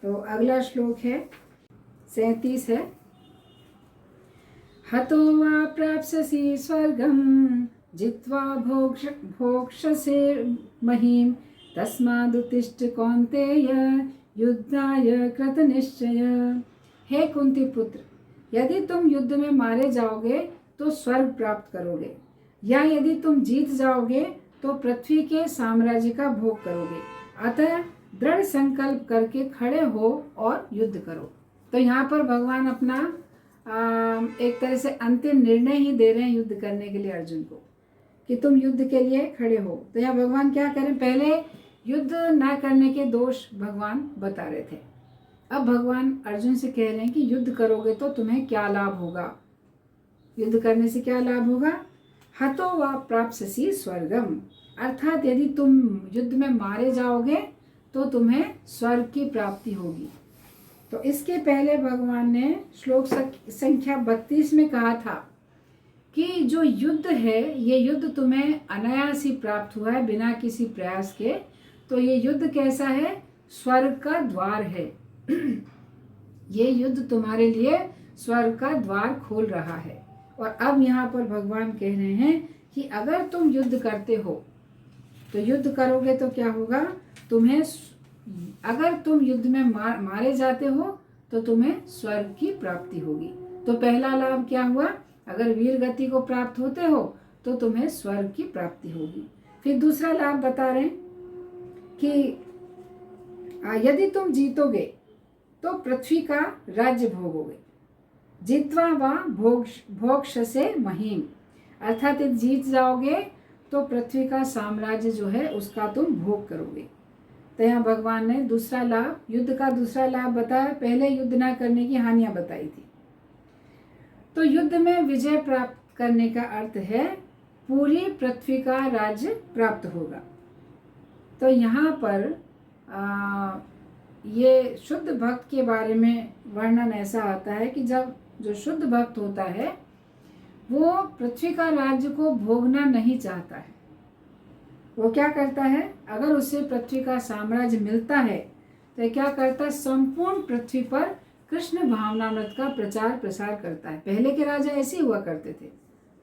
तो अगला श्लोक है 37 है। हतो वा प्राप्स्यसि स्वर्गं जित्वा भोक्ष्यसे महीम् तस्मादुत्तिष्ठ कौन्तेय युद्धाय कृतनिश्चय। हे कुंती पुत्र, यदि तुम युद्ध में मारे जाओगे तो स्वर्ग प्राप्त करोगे, या यदि तुम जीत जाओगे तो पृथ्वी के साम्राज्य का भोग करोगे। अतः दृढ़ संकल्प करके खड़े हो और युद्ध करो। तो यहाँ पर भगवान अपना एक तरह से अंतिम निर्णय ही दे रहे हैं युद्ध करने के लिए अर्जुन को, कि तुम युद्ध के लिए खड़े हो। तो यहाँ भगवान क्या करें, पहले युद्ध ना करने के दोष भगवान बता रहे थे। अब भगवान अर्जुन से कह रहे हैं कि युद्ध करोगे तो तुम्हें क्या लाभ होगा, युद्ध करने से क्या लाभ होगा। हतो वा प्राप्स्यसि स्वर्गम, अर्थात यदि तुम युद्ध में मारे जाओगे तो तुम्हें स्वर्ग की प्राप्ति होगी। तो इसके पहले भगवान ने श्लोक संख्या 32 में कहा था कि जो युद्ध है ये युद्ध तुम्हें अनायास ही प्राप्त हुआ है, बिना किसी प्रयास के। तो ये युद्ध कैसा है, स्वर्ग का द्वार है। ये युद्ध तुम्हारे लिए स्वर्ग का द्वार खोल रहा है। और अब यहाँ पर भगवान कह रहे हैं कि अगर तुम युद्ध करते हो तो युद्ध करोगे तो क्या होगा, तुम्हें अगर तुम युद्ध में मारे जाते हो तो तुम्हें स्वर्ग की प्राप्ति होगी। तो पहला लाभ क्या हुआ, अगर वीर गति को प्राप्त होते हो तो तुम्हें स्वर्ग की प्राप्ति होगी। फिर दूसरा लाभ बता रहे हैं कि यदि तुम जीतोगे तो पृथ्वी का राज्य भोगोगे। जित्वा वा भोक्ष्यसे महीम, अर्थात यदि जीत जाओगे तो पृथ्वी का साम्राज्य जो है उसका तुम भोग करोगे। तो यहाँ भगवान ने दूसरा लाभ, युद्ध का दूसरा लाभ बताया। पहले युद्ध ना करने की हानियां बताई थी। तो युद्ध में विजय प्राप्त करने का अर्थ है पूरी पृथ्वी का राज्य प्राप्त होगा। तो यहाँ पर ये शुद्ध भक्त के बारे में वर्णन ऐसा आता है कि जब जो शुद्ध भक्त होता है वो पृथ्वी का राज्य को भोगना नहीं चाहता है। वो क्या करता है, अगर उसे पृथ्वी का साम्राज्य मिलता है तो क्या करता है, संपूर्ण पृथ्वी पर कृष्ण भावनामृत का प्रचार प्रसार करता है। पहले के राजा ऐसे हुआ करते थे,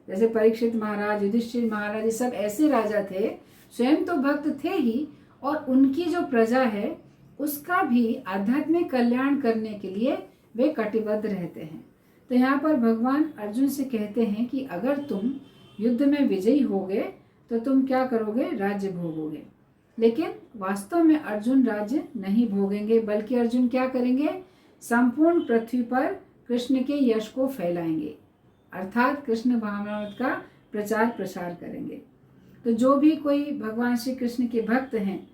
जैसे परीक्षित महाराज, युधिष्ठिर महाराज, ये सब ऐसे राजा थे, स्वयं तो भक्त थे ही और उनकी जो प्रजा है उसका भी आध्यात्मिक कल्याण करने के लिए वे कटिबद्ध रहते हैं। तो यहाँ पर भगवान अर्जुन से कहते हैं कि अगर तुम युद्ध में विजयी होगे तो तुम क्या करोगे, राज्य भोगोगे। लेकिन वास्तव में अर्जुन राज्य नहीं भोगेंगे, बल्कि अर्जुन क्या करेंगे, संपूर्ण पृथ्वी पर कृष्ण के यश को फैलाएंगे, अर्थात कृष्ण भावनामृत का प्रचार प्रसार करेंगे। तो जो भी कोई भगवान श्री कृष्ण के भक्त हैं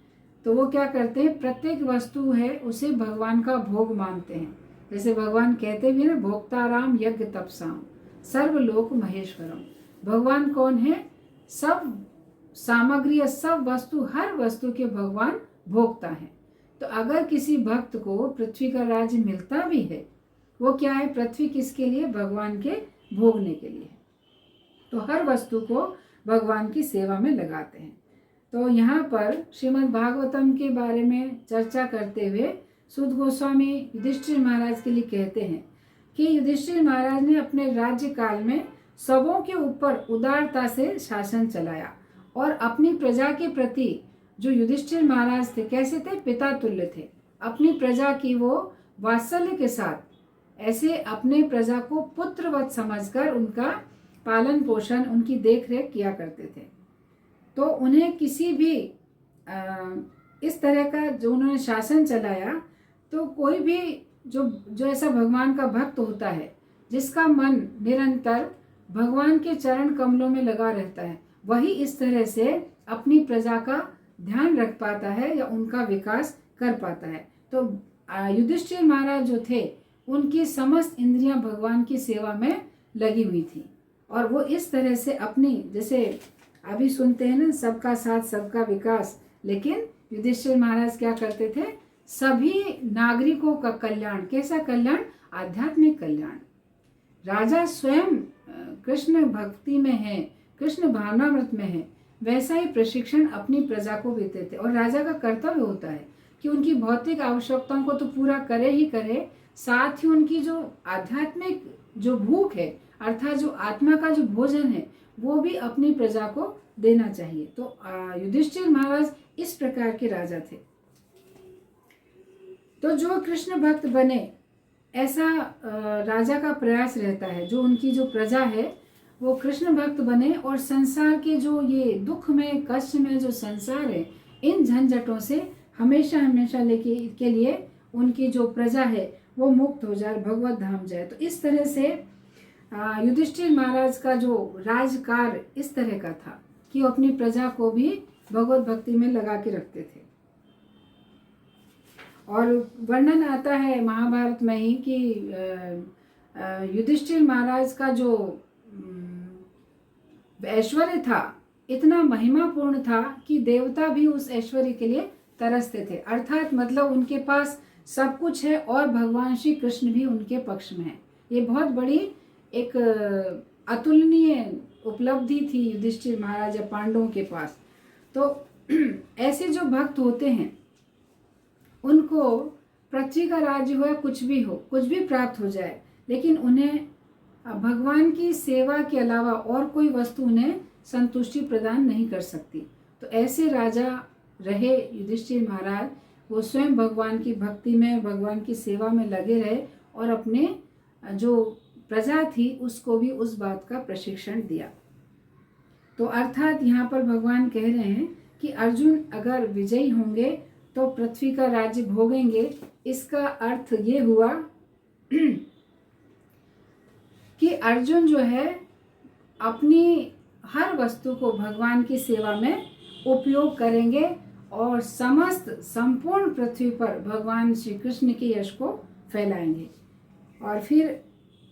तो वो क्या करते हैं, प्रत्येक वस्तु है उसे भगवान का भोग मानते हैं। जैसे भगवान कहते भी ना, भोक्ताराम यज्ञ तपसाम सर्वलोक महेश्वरम। भगवान कौन है, सब सामग्री या सब वस्तु, हर वस्तु के भगवान भोक्ता है। तो अगर किसी भक्त को पृथ्वी का राज्य मिलता भी है, वो क्या है, पृथ्वी किसके लिए, भगवान के भोगने के लिए। तो हर वस्तु को भगवान की सेवा में लगाते हैं। तो यहाँ पर श्रीमद् भागवतम के बारे में चर्चा करते हुए सूत गोस्वामी युधिष्ठिर महाराज के लिए कहते हैं कि युधिष्ठिर महाराज ने अपने राज्य काल में सबों के ऊपर उदारता से शासन चलाया और अपनी प्रजा के प्रति जो युधिष्ठिर महाराज थे कैसे थे, पिता तुल्य थे। अपनी प्रजा की वो वात्सल्य के साथ ऐसे अपने प्रजा को पुत्रवत समझकर उनका पालन पोषण, उनकी देखरेख किया करते थे। तो उन्हें किसी भी इस तरह का जो उन्होंने शासन चलाया, तो कोई भी जो ऐसा भगवान का भक्त होता है जिसका मन निरंतर भगवान के चरण कमलों में लगा रहता है, वही इस तरह से अपनी प्रजा का ध्यान रख पाता है या उनका विकास कर पाता है। तो युधिष्ठिर महाराज जो थे उनकी समस्त इंद्रियां भगवान की सेवा में लगी हुई थी और वो इस तरह से अपनी, जैसे अभी सुनते हैं ना, सबका साथ सबका विकास, लेकिन युधिष्ठिर महाराज क्या करते थे, सभी नागरिकों का कल्याण। कैसा कल्याण, आध्यात्मिक कल्याण। राजा स्वयं कृष्ण भक्ति में है, कृष्ण भावनामृत में है, वैसा ही प्रशिक्षण अपनी प्रजा को देते थे। और राजा का कर्तव्य होता है कि उनकी भौतिक आवश्यकताओं को तो पूरा करे ही करे, साथ ही उनकी जो आध्यात्मिक जो भूख है अर्थात जो आत्मा का जो भोजन है वो भी अपनी प्रजा को देना चाहिए। तो युधिष्ठिर महाराज इस प्रकार के राजा थे। तो जो कृष्ण भक्त बने ऐसा राजा का प्रयास रहता है, जो उनकी जो प्रजा है वो कृष्ण भक्त बने और संसार के जो ये दुख में कष्ट में जो संसार है इन झंझटों से हमेशा हमेशा लेके के लिए उनकी जो प्रजा है वो मुक्त हो जाए, भगवत धाम जाए। तो इस तरह से युधिष्ठिर महाराज का जो राजकार्य इस तरह का था कि वो अपनी प्रजा को भी भगवत भक्ति में लगा के रखते थे। और वर्णन आता है महाभारत में ही कि युधिष्ठिर महाराज का जो ऐश्वर्य था इतना महिमापूर्ण था कि देवता भी उस ऐश्वर्य के लिए तरसते थे। अर्थात मतलब उनके पास सब कुछ है और भगवान श्री कृष्ण भी उनके पक्ष में है। ये बहुत बड़ी एक अतुलनीय उपलब्धि थी युधिष्ठिर महाराज पांडवों के पास। तो ऐसे जो भक्त होते हैं उनको पृथ्वी का राज्य हो या कुछ भी प्राप्त हो जाए, लेकिन उन्हें भगवान की सेवा के अलावा और कोई वस्तु उन्हें संतुष्टि प्रदान नहीं कर सकती। तो ऐसे राजा रहे युधिष्ठिर महाराज, वो स्वयं भगवान की भक्ति में भगवान की सेवा में लगे रहे और अपने जो प्रजा थी उसको भी उस बात का प्रशिक्षण दिया। तो अर्थात यहाँ पर भगवान कह रहे हैं कि अर्जुन अगर विजयी होंगे तो पृथ्वी का राज्य भोगेंगे। इसका अर्थ ये हुआ कि अर्जुन जो है अपनी हर वस्तु को भगवान की सेवा में उपयोग करेंगे और संपूर्ण पृथ्वी पर भगवान श्री कृष्ण के यश को फैलाएंगे। और फिर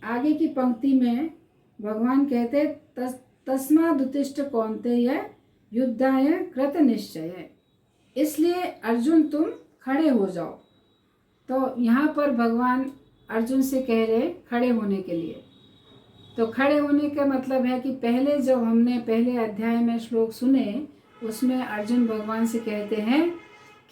आगे की पंक्ति में भगवान कहते तस्मादुत्तिष्ठ कौन्तेय युद्धाय कृत निश्चय, इसलिए अर्जुन तुम खड़े हो जाओ। तो यहाँ पर भगवान अर्जुन से कह रहे खड़े होने के लिए। तो खड़े होने का मतलब है कि पहले जब हमने पहले अध्याय में श्लोक सुने उसमें अर्जुन भगवान से कहते हैं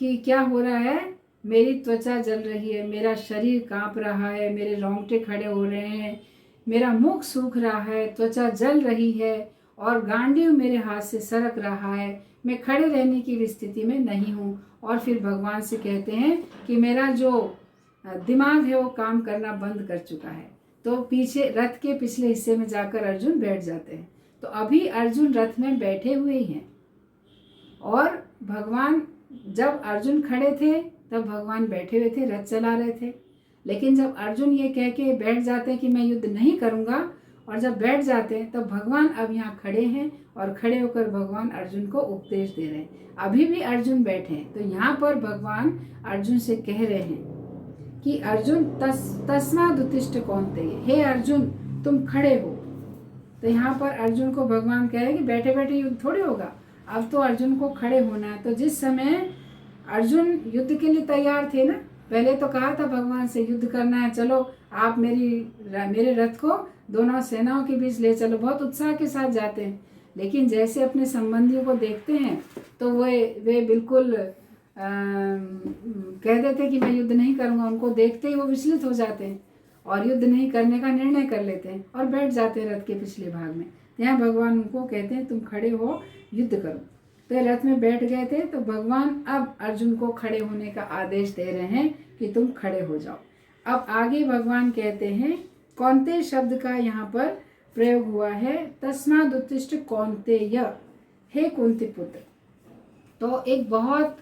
कि क्या हो रहा है, मेरी त्वचा जल रही है, मेरा शरीर कांप रहा है, मेरे रोंगटे खड़े हो रहे हैं, मेरा मुख सूख रहा है, त्वचा जल रही है और गांडीव मेरे हाथ से सरक रहा है, मैं खड़े रहने की स्थिति में नहीं हूँ। और फिर भगवान से कहते हैं कि मेरा जो दिमाग है वो काम करना बंद कर चुका है। तो पीछे रथ के पिछले हिस्से में जाकर अर्जुन बैठ जाते हैं। तो अभी अर्जुन रथ में बैठे हुए ही हैं और भगवान जब अर्जुन खड़े थे तब भगवान बैठे हुए थे, रथ चला रहे थे। लेकिन जब अर्जुन ये कह के बैठ जाते हैं कि मैं युद्ध नहीं करूँगा और जब बैठ जाते हैं तब भगवान अब यहाँ खड़े हैं और खड़े होकर भगवान अर्जुन को उपदेश दे रहे हैं। अभी भी अर्जुन बैठे हैं। तो यहाँ पर भगवान अर्जुन से कह रहे हैं कि अर्जुन तस्मादुत्तिष्ठ कौन्तेय, हे अर्जुन तुम खड़े हो। तो यहाँ पर अर्जुन को भगवान कह रहे हैं कि बैठे बैठे युद्ध थोड़ी होगा, अब तो अर्जुन को खड़े होना है। तो जिस समय अर्जुन युद्ध के लिए तैयार थे ना, पहले तो कहा था भगवान से युद्ध करना है, चलो आप मेरे रथ को दोनों सेनाओं के बीच ले चलो, बहुत उत्साह के साथ जाते हैं। लेकिन जैसे अपने संबंधियों को देखते हैं तो वे बिल्कुल कह देते कि मैं युद्ध नहीं करूँगा। उनको देखते ही वो विचलित हो जाते हैं और युद्ध नहीं करने का निर्णय कर लेते हैं और बैठ जाते हैं रथ के पिछले भाग में। यहाँ भगवान उनको कहते हैं तुम खड़े हो, युद्ध करो। तो रथ में बैठ गए थे तो भगवान अब अर्जुन को खड़े होने का आदेश दे रहे हैं कि तुम खड़े हो जाओ। अब आगे भगवान कहते हैं, कौन्तेय शब्द का यहाँ पर प्रयोग हुआ है, तस्मादुत्तिष्ठ कौन्तेय, हे कुंती पुत्र। तो एक बहुत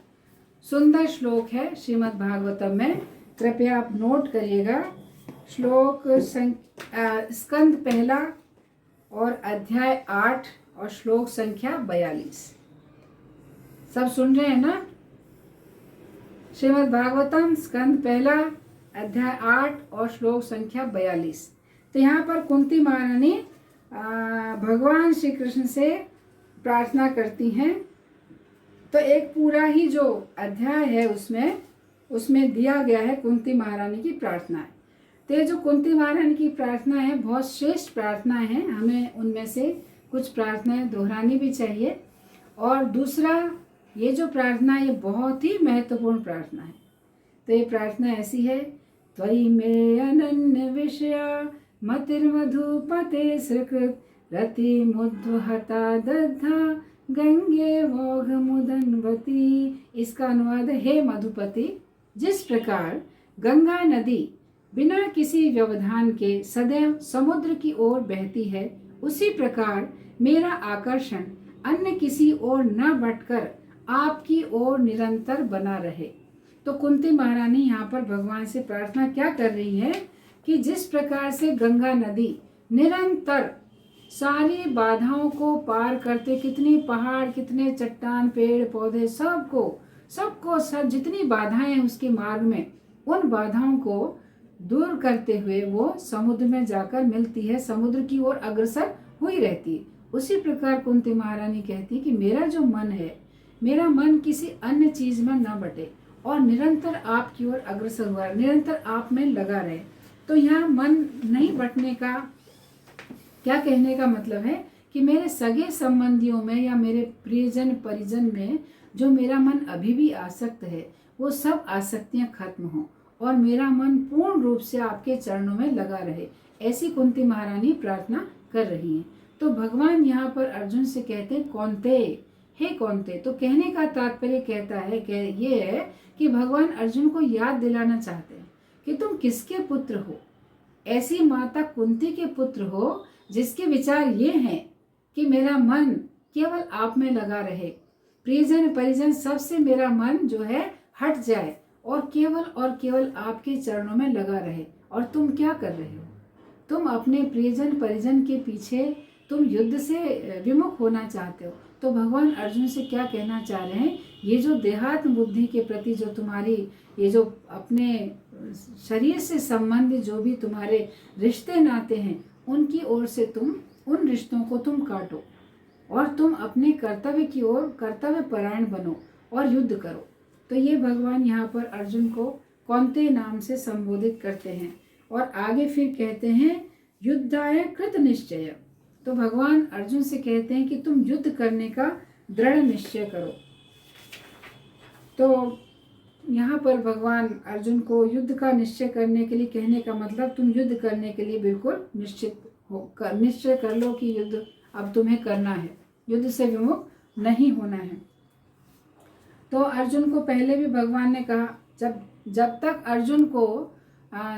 सुंदर श्लोक है श्रीमद् भागवतम में, कृपया आप नोट करिएगा। श्लोक स्कंद पहला और अध्याय 8 और श्लोक संख्या 42। सब सुन रहे हैं ना? श्रीमद् भागवतम स्कंद पहला अध्याय 8 और श्लोक संख्या 42। तो यहाँ पर कुंती महारानी भगवान श्री कृष्ण से प्रार्थना करती हैं। तो एक पूरा ही जो अध्याय है उसमें दिया गया है कुंती महारानी की प्रार्थना। तो ये जो कुंती महारानी की प्रार्थना है बहुत श्रेष्ठ प्रार्थना है, हमें उनमें से कुछ प्रार्थनाएं दोहरानी भी चाहिए। और दूसरा ये जो प्रार्थना ये बहुत ही महत्वपूर्ण प्रार्थना है। तो ये प्रार्थना ऐसी है, त्वयि मे अनन्य विषया मतिर्मधुपते सृकृत रति मुद्वहता दद्धा गंगे वोघ मुदनवती। इसका अनुवाद है, हे मधुपति, जिस प्रकार गंगा नदी बिना किसी व्यवधान के सदैव समुद्र की ओर बहती है, उसी प्रकार मेरा आकर्षण अन्य किसी ओर न बटकर आपकी ओर निरंतर बना रहे। तो कुंती महारानी यहाँ पर भगवान से प्रार्थना क्या कर रही है कि जिस प्रकार से गंगा नदी निरंतर सारी बाधाओं को पार करते, कितनी पहाड़, कितने चट्टान, पेड़ पौधे, सब जितनी बाधाएं हैं उसके मार्ग में, उन बाधाओं को दूर करते हुए वो समुद्र में जाकर मिलती है, समुद्र की ओर अग्रसर हुई रहती है। उसी प्रकार कुंती महारानी कहती है कि मेरा जो मन है, मेरा मन किसी अन्य चीज में न बटे और निरंतर आपकी ओर अग्रसर हुआ, निरंतर आप में लगा रहे। तो यहाँ मन नहीं बटने का क्या कहने का मतलब है कि मेरे सगे संबंधियों में या मेरे प्रियजन परिजन में जो मेरा मन अभी भी आसक्त है, वो सब आसक्तियां खत्म हो और मेरा मन पूर्ण रूप से आपके चरणों में लगा रहे। ऐसी कुंती महारानी प्रार्थना कर रही हैं। तो भगवान यहाँ पर अर्जुन से कहते हैं, कौन्ते, हे कौन्ते। तो कहने का तात्पर्य कहता है कि ये है कि भगवान अर्जुन को याद दिलाना चाहते हैं कि तुम किसके पुत्र हो। ऐसी माता कुंती के पुत्र हो जिसके विचार ये हैं कि मेरा मन केवल आप में लगा रहे, प्रियजन परिजन सबसे मेरा मन जो है हट जाए और केवल आपके चरणों में लगा रहे। और तुम क्या कर रहे हो? तुम अपने प्रियजन परिजन के पीछे तुम युद्ध से विमुख होना चाहते हो। तो भगवान अर्जुन से क्या कहना चाह रहे हैं, ये जो देहात्म बुद्धि के प्रति जो तुम्हारी ये जो अपने शरीर से संबंधित जो भी तुम्हारे रिश्ते नाते हैं, उनकी ओर से तुम उन रिश्तों को तुम काटो और तुम अपने कर्तव्य की ओर कर्तव्य परायण बनो और युद्ध करो। तो ये भगवान यहाँ पर अर्जुन को कौन्ते नाम से संबोधित करते हैं और आगे फिर कहते हैं, युद्धाय कृत निश्चय। तो भगवान अर्जुन से कहते हैं कि तुम युद्ध करने का दृढ़ निश्चय करो। तो यहाँ पर भगवान अर्जुन को युद्ध का निश्चय करने के लिए कहने का मतलब, तुम युद्ध करने के लिए बिल्कुल निश्चय कर लो कि युद्ध अब तुम्हें करना है, युद्ध से विमुख नहीं होना है। तो अर्जुन को पहले भी भगवान ने कहा, जब तक अर्जुन को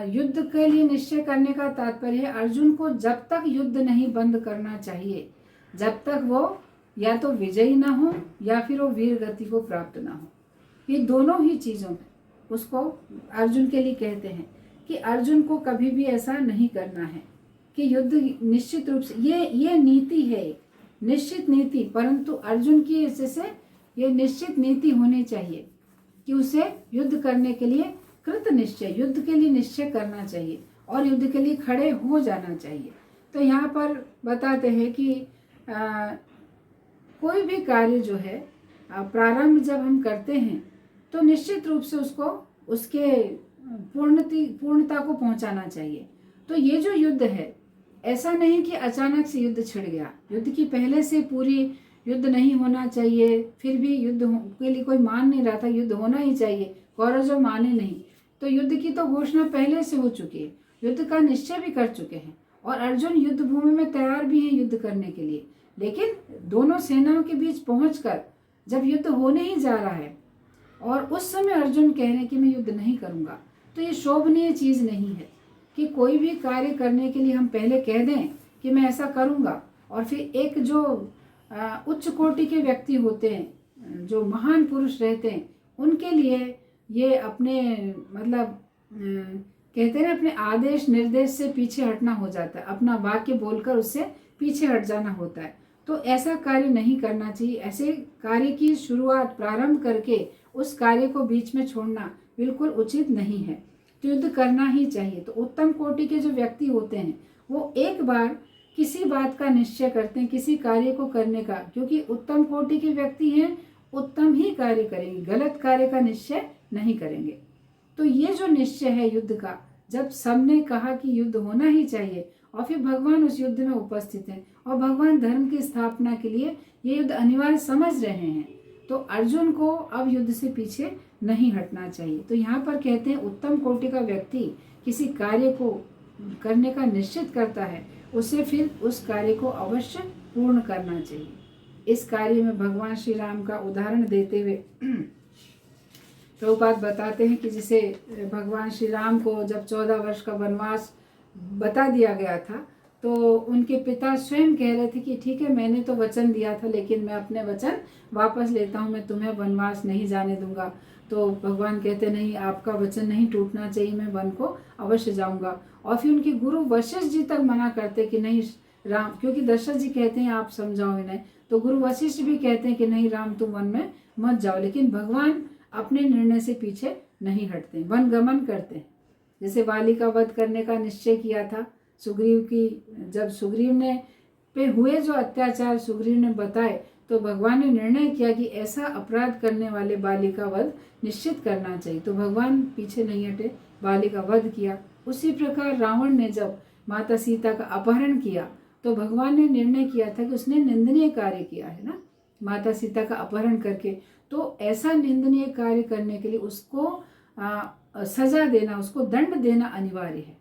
युद्ध के लिए निश्चय करने का तात्पर्य है, अर्जुन को जब तक युद्ध नहीं बंद करना चाहिए, जब तक वो या तो विजयी ना हो या फिर वो वीर गति को प्राप्त ना हो। ये दोनों ही चीज़ों में उसको अर्जुन के लिए कहते हैं कि अर्जुन को कभी भी ऐसा नहीं करना है कि युद्ध निश्चित रूप से ये नीति है, निश्चित नीति, परंतु अर्जुन की जैसे ये निश्चित नीति होनी चाहिए कि उसे युद्ध करने के लिए कृत निश्चय, युद्ध के लिए निश्चय करना चाहिए और युद्ध के लिए खड़े हो जाना चाहिए। तो यहाँ पर बताते हैं कि कोई भी कार्य जो है प्रारंभ जब हम करते हैं तो निश्चित रूप से उसको उसके पूर्णता को पहुंचाना चाहिए। तो ये जो युद्ध है, ऐसा नहीं कि अचानक से युद्ध छिड़ गया, युद्ध की पहले से पूरी युद्ध नहीं होना चाहिए, फिर भी युद्ध के लिए कोई मान नहीं रहा था, युद्ध होना ही चाहिए, कौरव जो माने नहीं। तो युद्ध की तो घोषणा पहले से हो चुकी है, युद्ध का निश्चय भी कर चुके हैं और अर्जुन युद्ध भूमि में तैयार भी हैं युद्ध करने के लिए। लेकिन दोनों सेनाओं के बीच पहुंचकर जब युद्ध होने ही जा रहा है और उस समय अर्जुन कह रहे हैं कि मैं युद्ध नहीं करूंगा, तो ये शोभनीय चीज नहीं है कि कोई भी कार्य करने के लिए हम पहले कह दें कि मैं ऐसा करूंगा और फिर एक जो उच्च कोटि के व्यक्ति होते हैं, जो महान पुरुष रहते हैं, उनके लिए ये अपने मतलब कहते हैं अपने आदेश निर्देश से पीछे हटना हो जाता है, अपना वाक्य बोलकर उससे पीछे हट जाना होता है। तो ऐसा कार्य नहीं करना चाहिए। ऐसे कार्य की शुरुआत प्रारंभ करके उस कार्य को बीच में छोड़ना बिल्कुल उचित नहीं है। तो युद्ध करना ही चाहिए। तो उत्तम कोटि के जो व्यक्ति होते हैं वो एक बार किसी बात का निश्चय करते हैं, किसी कार्य को करने का, क्योंकि उत्तम कोटि के व्यक्ति हैं, उत्तम ही कार्य करेंगे, गलत कार्य का निश्चय नहीं करेंगे। तो ये जो निश्चय है युद्ध का, जब सबने कहा कि युद्ध होना ही चाहिए और फिर भगवान उस युद्ध में उपस्थित हैं और भगवान धर्म की स्थापना के लिए ये युद्ध अनिवार्य समझ रहे हैं, तो अर्जुन को अब युद्ध से पीछे नहीं हटना चाहिए। तो यहाँ पर कहते हैं उत्तम कोटि का व्यक्ति किसी कार्य को करने का निश्चित करता है, उसे फिर उस कार्य को अवश्य पूर्ण करना चाहिए। इस कार्य में भगवान श्री राम का उदाहरण देते हुए प्रभुपाद बताते हैं कि जैसे भगवान श्री राम को जब 14 वर्ष का वनवास बता दिया गया था, तो उनके पिता स्वयं कह रहे थे कि ठीक है, मैंने तो वचन दिया था, लेकिन मैं अपने वचन वापस लेता हूँ, मैं तुम्हें वनवास नहीं जाने दूंगा। तो भगवान कहते नहीं, आपका वचन नहीं टूटना चाहिए, मैं वन को अवश्य जाऊंगा। और फिर उनके गुरु वशिष्ठ जी तक मना करते कि नहीं राम, क्योंकि दशरथ जी कहते हैं आप समझाओ इन्हें, तो गुरु वशिष्ठ भी कहते हैं कि नहीं राम तुम वन में मत जाओ। लेकिन भगवान अपने निर्णय से पीछे नहीं हटते, वन गमन करते हैं। जैसे वाली का वध करने का निश्चय किया था सुग्रीव की, जब सुग्रीव ने पे हुए जो अत्याचार सुग्रीव ने बताए, तो भगवान ने निर्णय किया कि ऐसा अपराध करने वाले बाली का वध निश्चित करना चाहिए। तो भगवान पीछे नहीं हटे, बाली का वध किया। उसी प्रकार रावण ने जब माता सीता का अपहरण किया, तो भगवान ने निर्णय किया था कि उसने निंदनीय कार्य किया है ना, माता सीता का अपहरण करके। तो ऐसा निंदनीय कार्य करने के लिए उसको सजा देना, उसको दंड देना अनिवार्य है।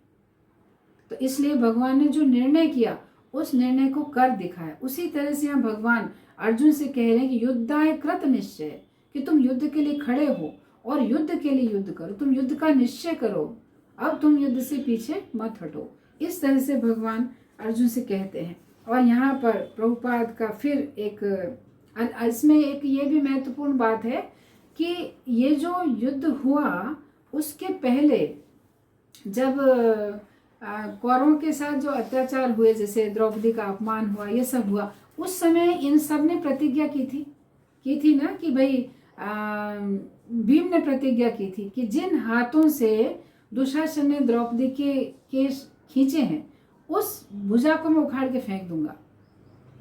तो इसलिए भगवान ने जो निर्णय किया उस निर्णय को कर दिखाया। उसी तरह से यहाँ भगवान अर्जुन से कह रहे हैं कि युद्धाय कृत निश्चय, कि तुम युद्ध के लिए खड़े हो और युद्ध के लिए युद्ध करो, तुम युद्ध का निश्चय करो, अब तुम युद्ध से पीछे मत हटो। इस तरह से भगवान अर्जुन से कहते हैं। और यहाँ पर प्रभुपाद का फिर इसमें एक ये भी महत्वपूर्ण बात है कि ये जो युद्ध हुआ उसके पहले जब कौरवों के साथ जो अत्याचार हुए, जैसे द्रौपदी का अपमान हुआ, ये सब हुआ, उस समय इन सब ने प्रतिज्ञा की थी ना कि भाई भीम ने प्रतिज्ञा की थी कि जिन हाथों से दुशासन ने द्रौपदी के केश खींचे हैं उस भुजा को मैं उखाड़ के फेंक दूंगा,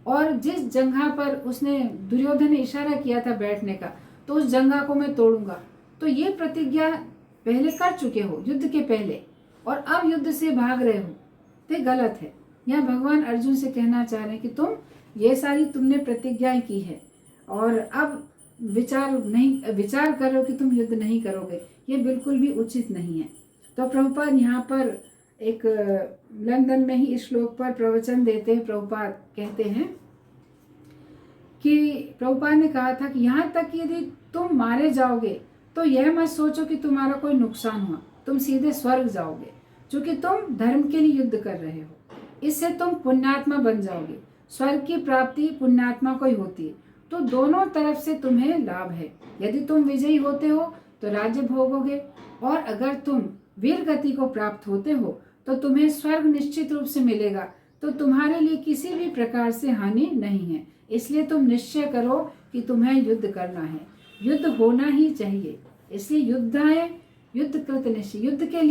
और जिस जंघा पर उसने दुर्योधन ने इशारा किया था बैठने का, तो उस जंघा को मैं तोड़ूंगा। तो ये प्रतिज्ञा पहले कर चुके हो युद्ध के पहले, और अब युद्ध से भाग रहे हो, तो गलत है। यहाँ भगवान अर्जुन से कहना चाह रहे हैं कि तुम ये सारी तुमने प्रतिज्ञाएं की है और अब विचार कर रहे हो कि तुम युद्ध नहीं करोगे, ये बिल्कुल भी उचित नहीं है। तो प्रभुपाद यहाँ पर एक लंदन में ही इस श्लोक पर प्रवचन देते हैं। प्रभुपाद कहते हैं कि प्रभुपाद ने कहा था कि यहाँ तक कि यदि तुम मारे जाओगे तो यह मत सोचो कि तुम्हारा कोई नुकसान हुआ, तुम सीधे स्वर्ग जाओगे, क्योंकि तुम धर्म के लिए युद्ध कर रहे हो। इससे तुम पुण्यात्मा बन जाओगे। स्वर्ग की प्राप्ति पुण्यात्मा को ही होती है, तो दोनों तरफ से तुम्हें लाभ है। यदि तुम विजयी होते हो तो राज्य भोगोगे, और अगर तुम वीर गति को प्राप्त होते हो तो तुम्हें स्वर्ग निश्चित रूप से मिलेगा। तो तुम्हारे लिए किसी भी प्रकार से हानि नहीं है। इसलिए तुम निश्चय करो कि तुम्हें युद्ध करना है, युद्ध होना ही चाहिए। इसलिए युद्ध कृत निश्चय, युद्ध के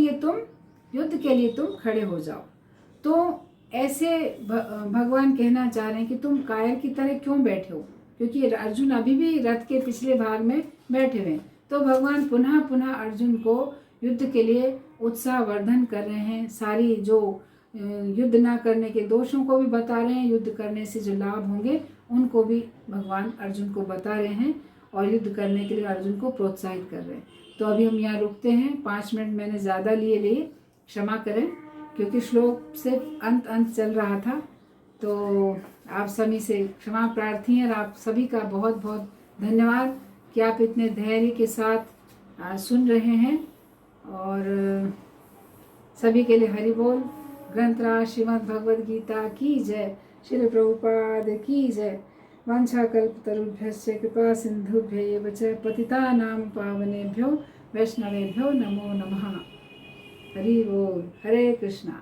लिए तुम खड़े हो जाओ। तो ऐसे भगवान कहना चाह रहे हैं कि तुम कायर की तरह क्यों बैठे हो, क्योंकि अर्जुन अभी भी रथ के पिछले भाग में बैठे हुए। तो भगवान पुनः पुनः अर्जुन को युद्ध के लिए उत्साहवर्धन कर रहे हैं। सारी जो युद्ध ना करने के दोषों को भी बता रहे हैं, युद्ध करने से जो लाभ होंगे उनको भी भगवान अर्जुन को बता रहे हैं, और युद्ध करने के लिए अर्जुन को प्रोत्साहित कर रहे हैं। तो अभी हम यहाँ रुकते हैं। 5 मिनट मैंने ज़्यादा लिए, क्षमा करें, क्योंकि श्लोक सिर्फ अंत चल रहा था। तो आप सभी से क्षमा प्रार्थी हैं, और आप सभी का बहुत बहुत धन्यवाद कि आप इतने धैर्य के साथ सुन रहे हैं। और सभी के लिए हरि बोल। ग्रंथराज श्रीमद् भगवद गीता की जय। श्री प्रभुपाद की जय। वाञ्छाकल्पतरुभ्यश्च कृपा सिन्धुभ्यैव च पतितानां पावनेभ्यो वैष्णवेभ्यो नमो नमः। हरि बोल। हरे कृष्णा।